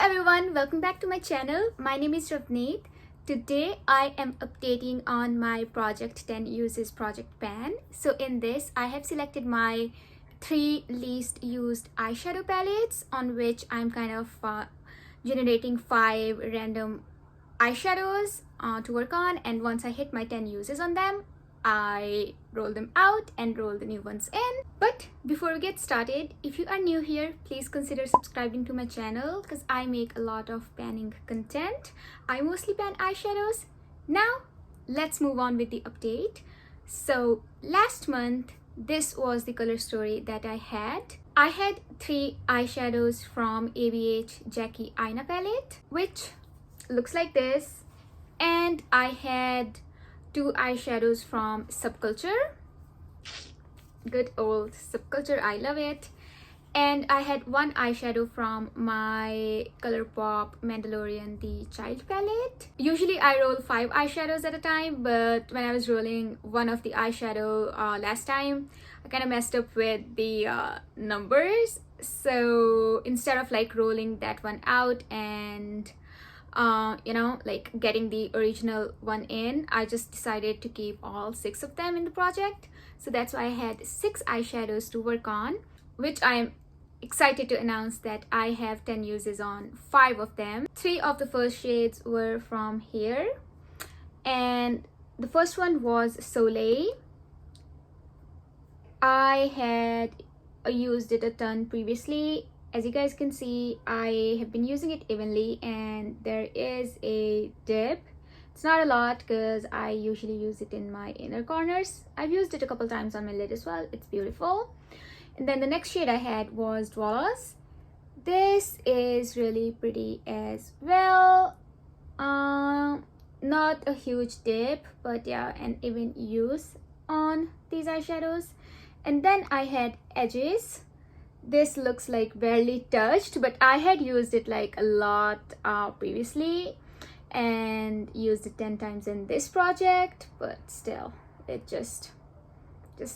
everyone, welcome back to my channel. My name is Ravneet. Today I am updating on my project 10 uses project pan. So in this I have selected my 3 least used eyeshadow palettes on which I'm kind of generating 5 random eyeshadows to work on, and once I hit my 10 uses on them, I roll them out and roll the new ones in. But before we get started, if you are new here, please consider subscribing to my channel because I make a lot of panning content. I mostly pan eyeshadows. Now let's move on with the update. So last month, this was the color story that I had. I had 3 eyeshadows from ABH Jackie Aina palette, which looks like this, and I had 2 eyeshadows from Subculture. Good old Subculture, I love it. And I had 1 eyeshadow from my ColourPop Mandalorian The Child palette. Usually I roll 5 eyeshadows at a time, but when I was rolling one of the eyeshadow last time, I kind of messed up with the numbers. So instead of like rolling that one out and like getting the original one in, I just decided to keep all 6 of them in the project. So that's why I had 6 eyeshadows to work on, which I'm excited to announce that I have 10 uses on 5 of them. 3 of the first shades were from here, and the first one was Soleil. I had used it a ton previously. As you guys can see, I have been using it evenly and there is a dip. It's not a lot because I usually use it in my inner corners. I've used it a couple times on my lid as well. It's beautiful. And then the next shade I had was Dwala's. This is really pretty as well. Not a huge dip, but yeah, an even use on these eyeshadows. And then I had Edges. This looks like barely touched, but I had used it like a lot previously and used it 10 times in this project, but still it just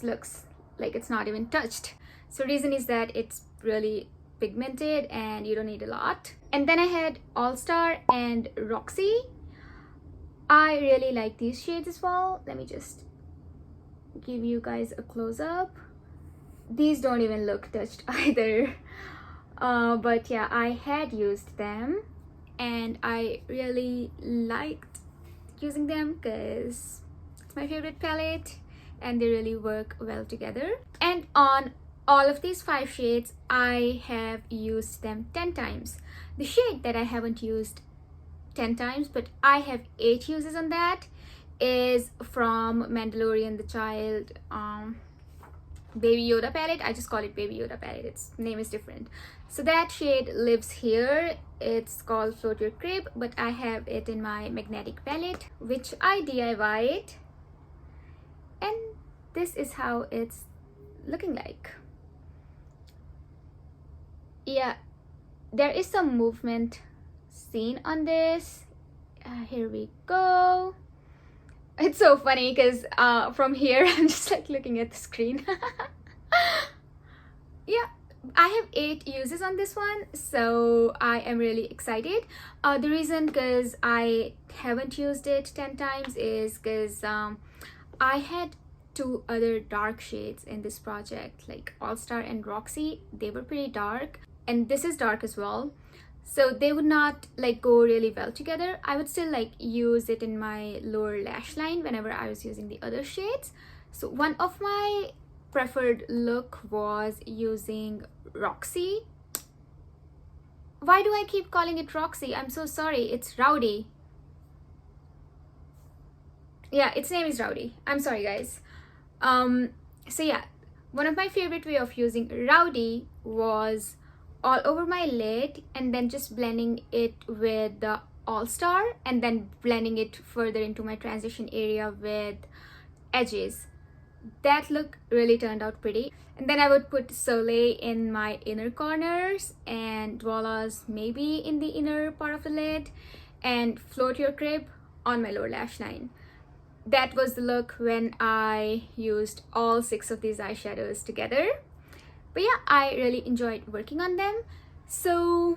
looks like it's not even touched. So reason is that it's really pigmented and you don't need a lot. And then I had All Star and Roxy. I really like these shades as well. Let me just give you guys a close-up. These don't even look touched either, but yeah, I had used them and I really liked using them because it's my favorite palette and they really work well together. And on all of these 5 shades, I have used them 10 times. The shade that I haven't used 10 times, but I have 8 uses on that, is from Mandalorian The Child Baby Yoda palette. I just call it Baby Yoda palette. Its name is different. So that shade lives here. It's called Float Your Crib, but I have it in my magnetic palette, which I DIY'd. And this is how it's looking like. Yeah, there is some movement seen on this. Here we go. It's so funny because from here I'm just like looking at the screen. Yeah, I have 8 uses on this one, so I am really excited. The reason because I haven't used it 10 times is because I had 2 other dark shades in this project, like All Star and Roxy. They were pretty dark, and this is dark as well. So they would not like go really well together. I would still like use it in my lower lash line whenever I was using the other shades. So one of my preferred look was using Roxy. Why do I keep calling it Roxy? I'm so sorry. It's Rowdy. Yeah, its name is Rowdy. I'm sorry guys. So yeah, one of my favorite way of using Rowdy was all over my lid and then just blending it with the All Star and then blending it further into my transition area with Edges. That look really turned out pretty. And then I would put Soleil in my inner corners and Dwala's maybe in the inner part of the lid, and Float Your Crib on my lower lash line. That was the look when I used all 6 of these eyeshadows together. But yeah, I really enjoyed working on them. So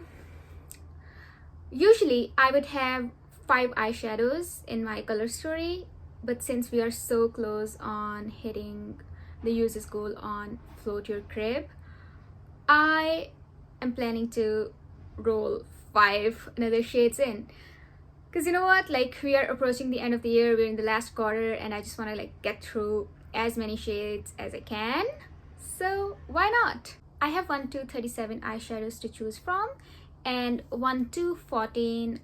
Usually I would have 5 eyeshadows in my color story, but since we are so close on hitting the user's goal on Float Your Crib, I am planning to roll 5 another shades in. Because you know what, like, we are approaching the end of the year, we're in the last quarter, and I just want to like get through as many shades as I can. So why not? I have 1 to 37 eyeshadows to choose from, and 1 to 14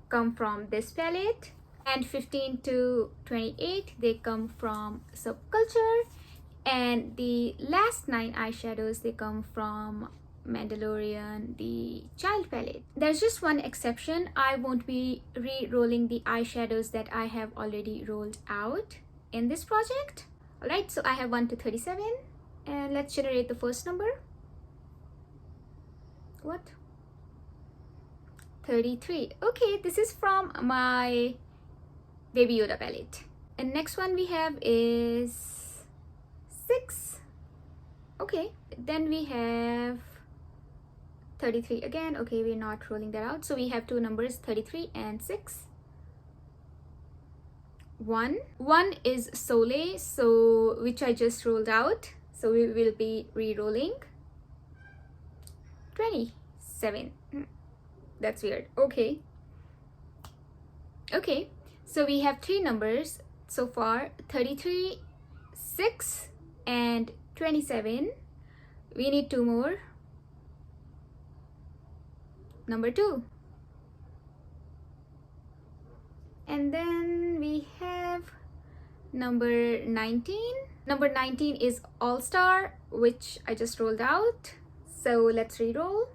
come from this palette, and 15 to 28 they come from Subculture, and the last 9 eyeshadows they come from Mandalorian, the child palette. There's just one exception. I won't be re-rolling the eyeshadows that I have already rolled out in this project. Alright, so I have 1 to 37, and let's generate the first number. What? 33. Okay, this is from my Baby Yoda palette. And next one we have is 6. Okay, then we have 33 again. Okay, we're not rolling that out. So we have 2 numbers, 33 and 6. 1 is Soleil, so which I just rolled out, so we will be re-rolling. 27. That's weird. Okay, so we have 3 numbers so far, 33, 6 and 27. We need 2 more. Number 2, and then we have number 19. Number 19 is All Star, which I just rolled out, so let's re-roll.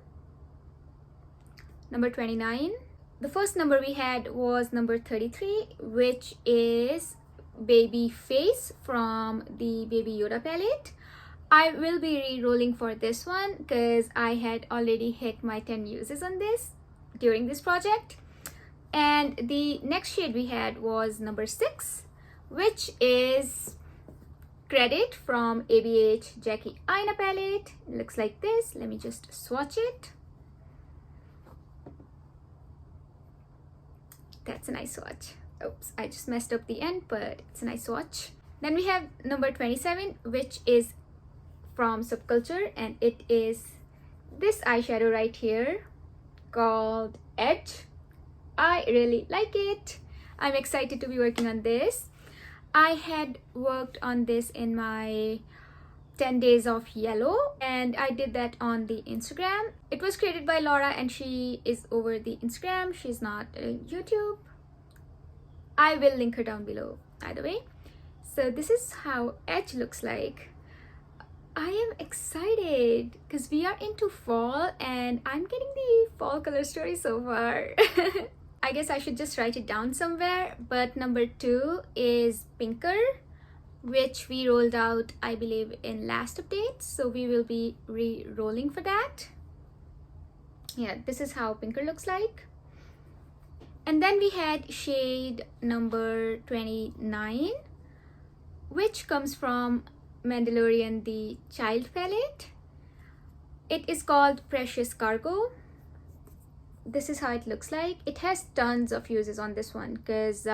Number 29. The first number we had was number 33, which is Baby Face from the Baby Yoda palette. I will be re-rolling for this one because I had already hit my 10 uses on this during this project. And the next shade we had was number 6, which is Credit from ABH Jackie Aina palette. It looks like this. Let me just swatch it. That's a nice swatch. Oops, I just messed up the end, but it's a nice swatch. Then we have number 27, which is from Subculture, and it is this eyeshadow right here called Edge. I really like it. I'm excited to be working on this. I had worked on this in my 10 days of yellow, and I did that on the Instagram. It was created by Laura, and she is over the Instagram. She's not YouTube. I will link her down below either way. So this is how Edge looks like. I am excited because we are into fall and I'm getting the fall color story so far. I guess I should just write it down somewhere, but number 2 is Pinker, which we rolled out, I believe, in last update, so we will be re-rolling for that. Yeah, this is how Pinker looks like. And then we had shade number 29, which comes from Mandalorian, the child palette. It is called Precious Cargo. This is how it looks like. It has tons of uses on this one because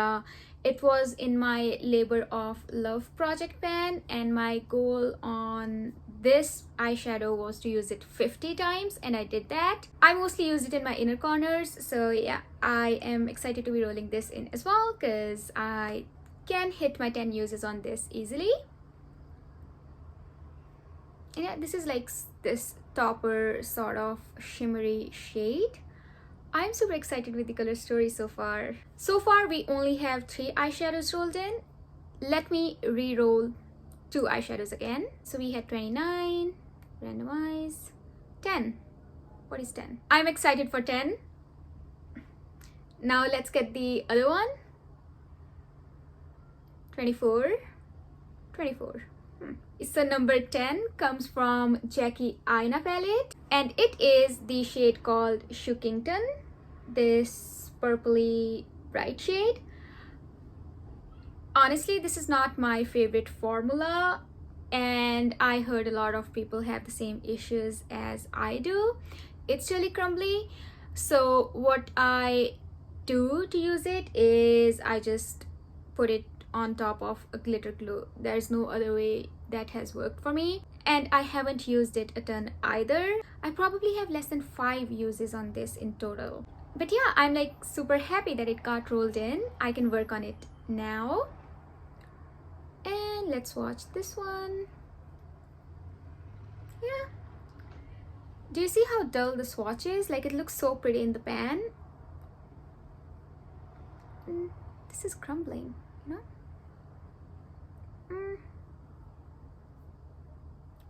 it was in my Labor of Love project pan, and my goal on this eyeshadow was to use it 50 times, and I did that. I mostly use it in my inner corners, so yeah, I am excited to be rolling this in as well because I can hit my 10 uses on this easily. And yeah, this is like this topper sort of shimmery shade. I'm super excited with the color story so far. So far, we only have 3 eyeshadows rolled in. Let me re-roll 2 eyeshadows again. So we had 29, randomize, 10. What is 10? I'm excited for 10. Now let's get the other one. 24, 24. So number 10 comes from Jackie Aina palette, and it is the shade called Shookington, this purpley bright shade. Honestly, this is not my favorite formula, and I heard a lot of people have the same issues as I do. It's really crumbly, So what I do to use it is I just put it on top of a glitter glue. There's no other way that has worked for me, and I haven't used it a ton either. I probably have less than 5 uses on this in total. But yeah, I'm like super happy that it got rolled in. I can work on it now. And let's watch this one. Yeah. Do you see how dull the swatch is? Like, it looks so pretty in the pan. This is crumbling, you know?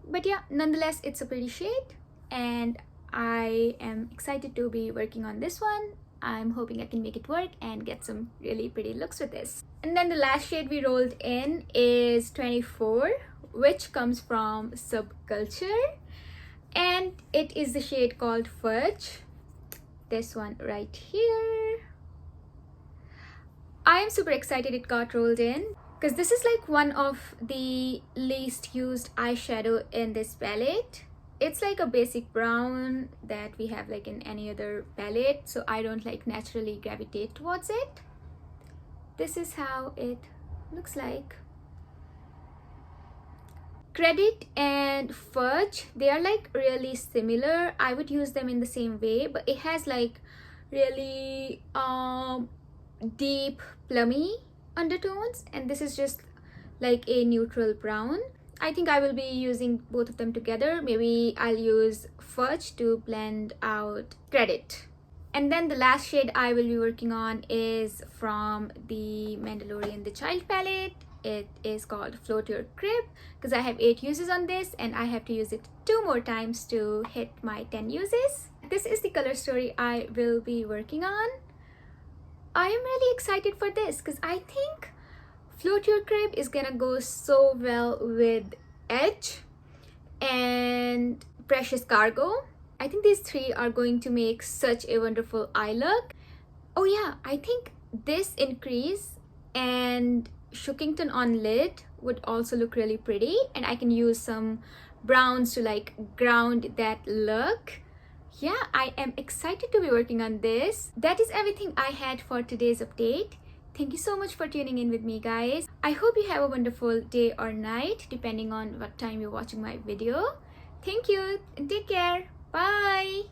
But yeah, nonetheless, it's a pretty shade, and I am excited to be working on this one. I'm hoping I can make it work and get some really pretty looks with this. And then the last shade we rolled in is 24, which comes from Subculture, and it is the shade called Fudge. This one right here. I am super excited it got rolled in, because this is like one of the least used eyeshadow in this palette. It's like a basic brown that we have like in any other palette, so I don't like naturally gravitate towards it. This is how it looks like. Credit and Fudge, they are like really similar. I would use them in the same way, but it has like really deep plummy undertones, and this is just like a neutral brown. I think I will be using both of them together. Maybe I'll use Fudge to blend out Credit. And then the last shade I will be working on is from the Mandalorian The Child palette. It is called Float Your Crib, because I have 8 uses on this and I have to use it 2 more times to hit my 10 uses. This is the color story I will be working on. I am really excited for this because I think Float Your Crib is gonna go so well with Edge and Precious Cargo. I think these 3 are going to make such a wonderful eye look. Oh yeah, I think this increase and Shookington on lid would also look really pretty, and I can use some browns to like ground that look. Yeah, I am excited to be working on this. That is everything I had for today's update. Thank you so much for tuning in with me, guys. I hope you have a wonderful day or night, depending on what time you're watching my video. Thank you and take care. Bye.